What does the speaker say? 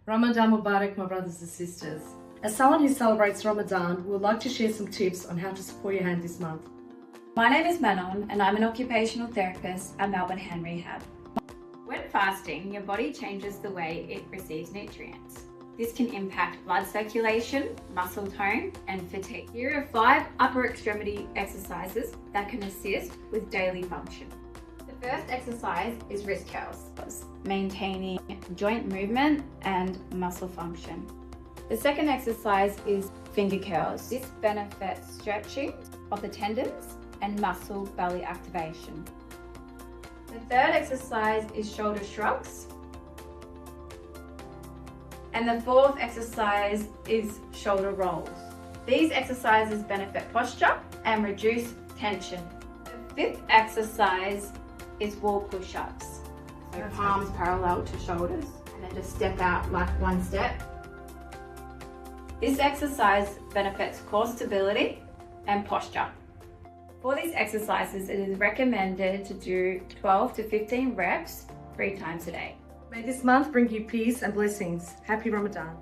Ramadan Mubarak, my brothers and sisters. As someone who celebrates Ramadan, we would like to share some tips on how to support your hand this month. My name is Manon and I'm an occupational therapist at Melbourne Hand Rehab. When fasting, your body changes the way it receives nutrients. This can impact blood circulation, muscle tone, and fatigue. Here are 5 upper extremity exercises that can assist with daily function. The first exercise is wrist curls, maintaining joint movement and muscle function. The second exercise is finger curls. This benefits stretching of the tendons and muscle belly activation. The third exercise is shoulder shrugs. And the fourth exercise is shoulder rolls. These exercises benefit posture and reduce tension. The fifth exercise is wall push-ups. So palms parallel to shoulders and then just step out like one step. This exercise benefits core stability and posture. For these exercises, it is recommended to do 12 to 15 reps 3 times a day. May this month bring you peace and blessings. Happy Ramadan.